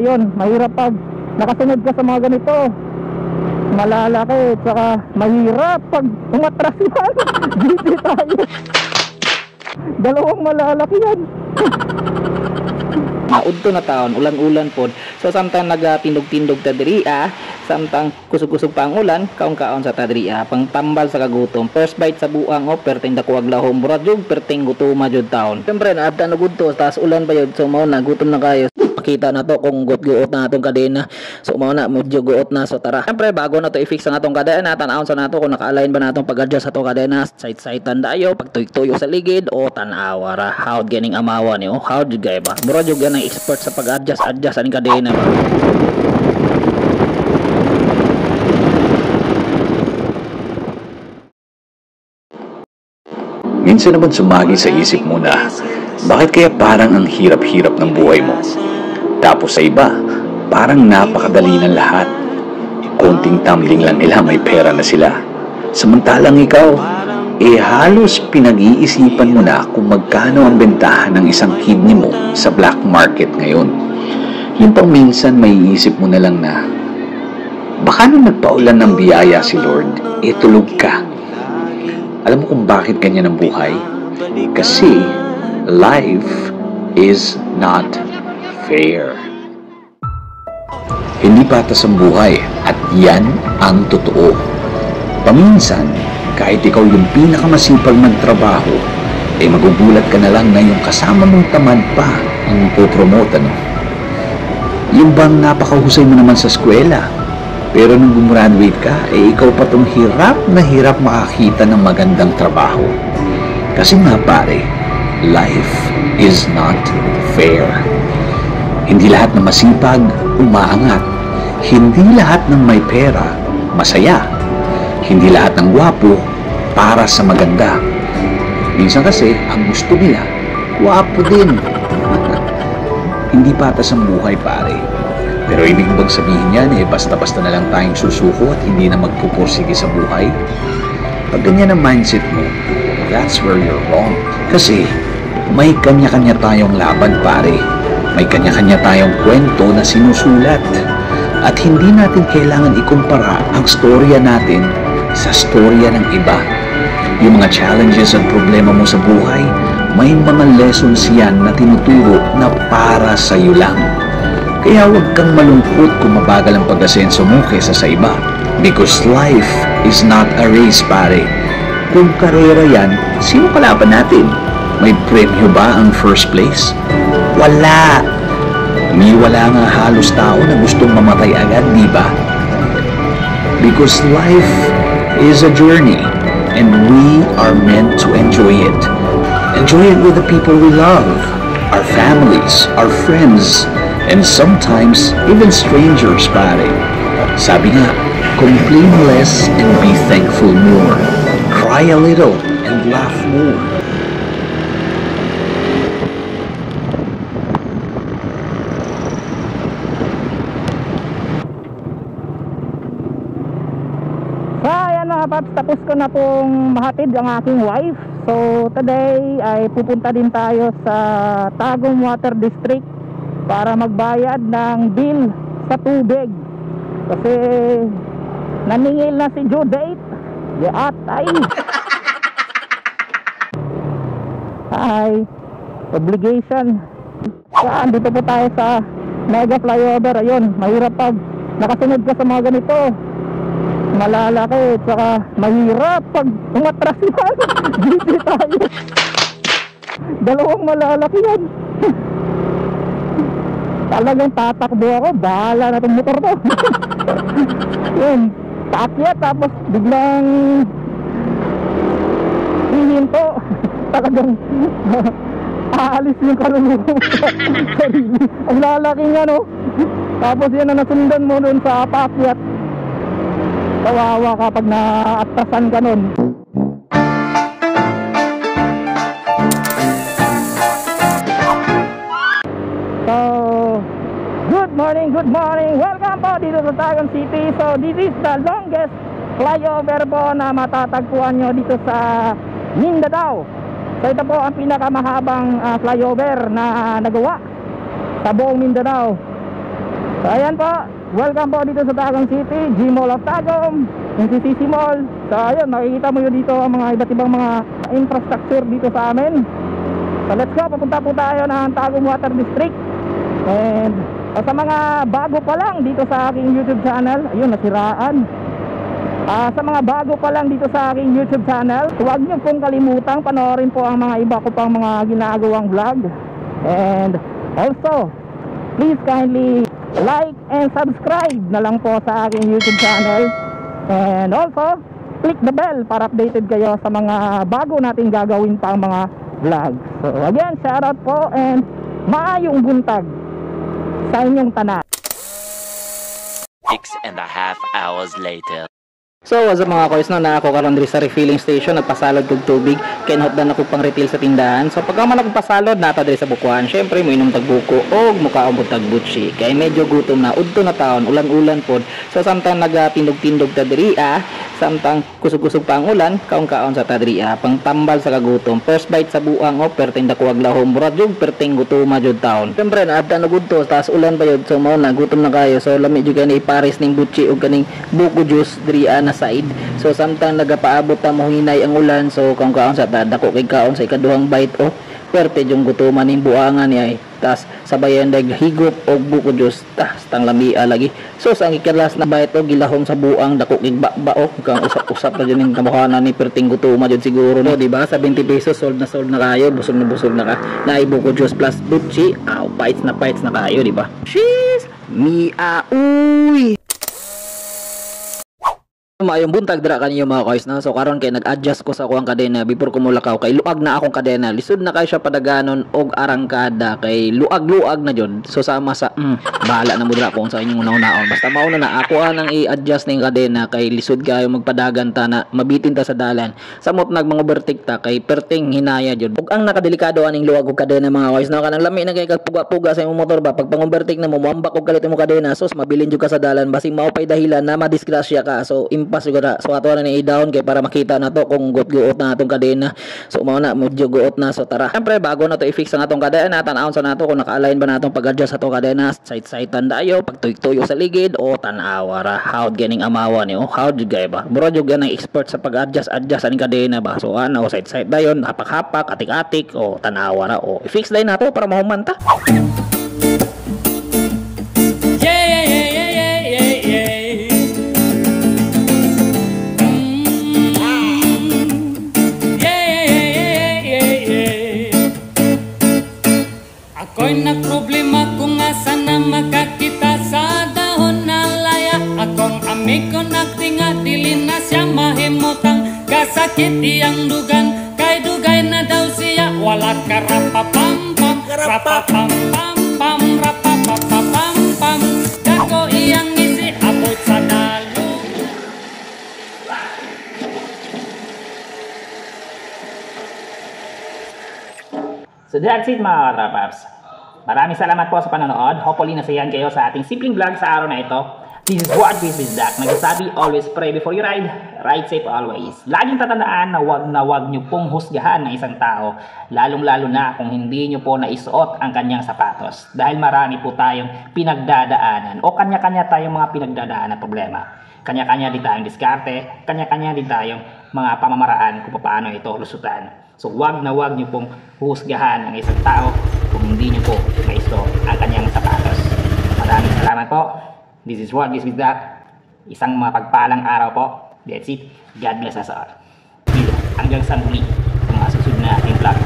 Ayun, mahirap pag nakasunod ka sa mga ganito. Malalaki, tsaka mahirap pag umatras yan. GT tayo. Dalawang malalaki yan. Maudto na taon, ulan-ulan pod. So samtang nagatindog-tindog ta diri samtang kusog-kusog pa ang ulan, kaon-kaon sa ta diri pang tambal sa kagutom. First bite sa buang perting dako aglahom buradjog, perting gutuma jud taon. Siyempre naabta na gudto, taas ulan pa yun. So mao na gutom na kayo. Makita na to kung guot na atong kadena. So mao na medyo guot na, so tara. Siyempre bago na to i-fix ang atong kadena, tan-awon sa nato kung naka-align ba natong pag-adjust sa atong kadena, sight-sightan dayo, pagtuyok-tuyok sa ligid o tan-awa ra. How ganing amawa ni how jud gay ba. Mura jud ganang expert sa pag-adjust aning kadena ba. Minsan naman sumagi sa isip mo na, bakit kaya parang ang hirap-hirap ng buhay mo? Tapos sa iba, parang napakadali ng lahat. Konting tumbling lang nila, may pera na sila. Samantalang ikaw, halos pinag-iisipan mo na kung magkano ang bentahan ng isang kidney mo sa black market ngayon. Yung pang minsan may iisip mo na lang na, baka nung nagpaulan ng biyaya si Lord, tulog ka. Alam mo kung bakit ganyan ang buhay? Kasi life is not fair. Hindi patas ang buhay at yan ang totoo. Paminsan, kahit ikaw yung pinakamasipag magtrabaho, magugulat ka na lang na yung kasama mong tamad pa ang popromote, ano? Yung bang napakahusay mo naman sa eskwela, pero nung gumraduate ka, ikaw pa tong hirap na hirap makakita ng magandang trabaho. Kasi nga pare, life is not fair. Hindi lahat ng masipag, umaangat. Hindi lahat ng may pera, masaya. Hindi lahat ng gwapo, para sa maganda. Minsan kasi, ang gusto nila, gwapo din. Hindi patas ang buhay, pare. Pero ibig bang sabihin yan, basta-basta na lang tayong susuko at hindi na magpupursige sa buhay? Pag ganyan ang mindset mo, that's where you're wrong. Kasi, may kanya-kanya tayong laban, pare. May kanya-kanya tayong kwento na sinusulat. At hindi natin kailangan ikumpara ang storya natin sa storya ng iba. Yung mga challenges at problema mo sa buhay, may mga lessons yan na tinuturo na para sa iyo lang. Kaya huwag kang malungkot kung mabagal ang pag-asenso mo kaysa sa iba. Because life is not a race, pare. Kung karera yan, sino kalaban natin? May premyo ba ang first place? Wala! Wala nga halos tao na gustong mamatay agad, di ba? Because life is a journey and we are meant to enjoy it. Enjoy it with the people we love, our families, our friends, and sometimes even strangers, pare. Sabi nga, complain less and be thankful more. Cry a little and laugh more. Paps, tapos ko na pong mahatid ang aking wife. So today ay pupunta din tayo sa Tagum Water District para magbayad ng bill sa tubig. Kasi naningil na si due date. Ay ay obligation. Saan dito po tayo sa mega flyover. Ayun, mahirap pag nakasunod ka sa mga ganito. Malalaki, tsaka mahirap pag umatras yan. GT tayo. Dalawang malalaki yan. Talagang tatakbo ako, bahala na itong motor to. Yun, paakyat tapos biglang hihinto. Talagang aalis yung kaluluwa mo sa sarili. Ang lalaki nga, no? Tapos yan na nasundan mo dun sa paakyat. Kawawa kapag naatrasan ka nun. So, good morning. Welcome po dito sa Tagum City. So, this is the longest flyover po na matatagpuan nyo dito sa Mindanao. So, ito po ang pinakamahabang flyover na nagawa sa buong Mindanao. So ayan po, welcome po dito sa Tagum City, G-Mall of Tagum, NCCC Mall. So ayun, makikita mo yun dito ang mga iba't ibang mga infrastructure dito sa amin. So let's go, papunta po tayo ng Tagum Water District. And sa mga bago pa lang dito sa aking YouTube channel, ayun, nasiraan. Sa mga bago pa lang dito sa aking YouTube channel, huwag niyo pong kalimutang panoorin po ang mga iba ko pang mga ginagawang vlog. And also, please kindly like and subscribe na lang po sa aking YouTube channel. And also, click the bell para updated kayo sa mga bago nating gagawin pang mga vlog. So again, shoutout po and maayong buntag sa inyong tanan. 6.5 hours later. So what's up mga koys, no, na ako karon diri sa refilling station, nagpasalod kog tubig kay inhot na ako pang retail sa tindahan. So pagka man ako pasalod nata diri sa bukuan, syempre mo inom tag buko og mukaon tag butsi kay medyo gutom na, udto na taon, ulan-ulan pod. So samtang nagatindog-tindog ta diri samtang kusog-kusog pa ang ulan, kaon-kaon sa ta diri pang tambal sa kagutom. First bite sa buang perting dako aglahom murag jud perting gutoma jud taon. Syempre naadta na gudto taas ulan pa jud, so mao na gutom na kayo. So lami jud kani ipares ning butsi og kaning buko juice diri na side. So samtang nagapaabot ta mo hinay ang ulan, so kaon sa dako kay kaon sa ikaduhang bite perte yung gutuman ning buangan niya tas sabayan dag higop og buko juice tas tang lamia lagi. So sa ikalas na bite gilahom sa buang dako kay bakbao kang usap-usap na ning kabuhanan ni perting gutuma jud siguro, no, di ba? Sa 20 pesos sold na kayo, busog na ka na buko juice plus butchi, bites na kayo, di ba? Cheese mia uy. Maayong buntag dira kanyo mga koys, no? So karon kay nag-adjust ko sa akong kadena before ko mulakaw kay luag na akong kadena, lisod na kay siya padaganon og arangkada kay luag na jud. So sama sa bahala na mo dira kung sa inyong unaon, basta mauna na ako nang i-adjust ning kadena kay lisod kayo magpadagan ta na mabitin ta sa dalan. Samot nag mga overtake ta kay perting hinaya jud. Ug ang nakadelikado aning luag og kadena mga koys, no, kanang lami na kay puga-puga sa imong motor ba pag pang-overtake na mo muambak og kalit imong kadena, sus mabilin jud ka sa dalan basing mao pay dahilan na madisgrasya ka. So pas siguro so ato na ni i-down kay para makita na to kung guot na atong kadena. So mao na medyo guot na, so tara. Syempre bago na to i-fix ang atong kadena, tan-awon sa nato kung naka-align ba natong pag-adjust atong kadena. Side-sidean dayo pagtuyok-tuyok sa ligid o tan-awa ra how ganing amawa ni how jud gay ba. Mura jud ganang expert sa pag-adjust ang kadena ba. So ano side-side dayon hapak-hapak atik-atik o tan-awa ra o i-fix dayon nato para mahumanta. Ako'y nagproblema kung asa na makakita sa dahon na laya. Akong amigo nagtinga dili na siya mahimutang kasakit iyang dugan kay dugay na daw siya wala ka rapapam-pam rapapam-pam-pam rapapapam-pam dako iyang isi abot sa dalo. So that's it mga katrapaps. Maraming salamat po sa panonood. Hopefully nasayan kayo sa ating simpleng vlog sa araw na ito. This is what this is that. Nagsasabi, always pray before you ride. Ride safe always. Laging tatandaan na wag nyo pong husgahan ng isang tao. Lalong-lalo na kung hindi nyo po naisuot ang kanyang sapatos. Dahil marami po tayong pinagdadaanan o kanya-kanya tayong mga pinagdadaanan problema. Kanya-kanya din tayong diskarte. Kanya-kanya din tayong mga pamamaraan kung paano ito lusutan. So wag nyo pong husgahan ang isang tao kung hindi nyo po maisuot ang kanyang sapatos. Maraming salamat po. This is what this is that. Isang mapagpalang araw po. That's it. God bless us all. Hanggang sa muli sa mga susunod na ating vlog.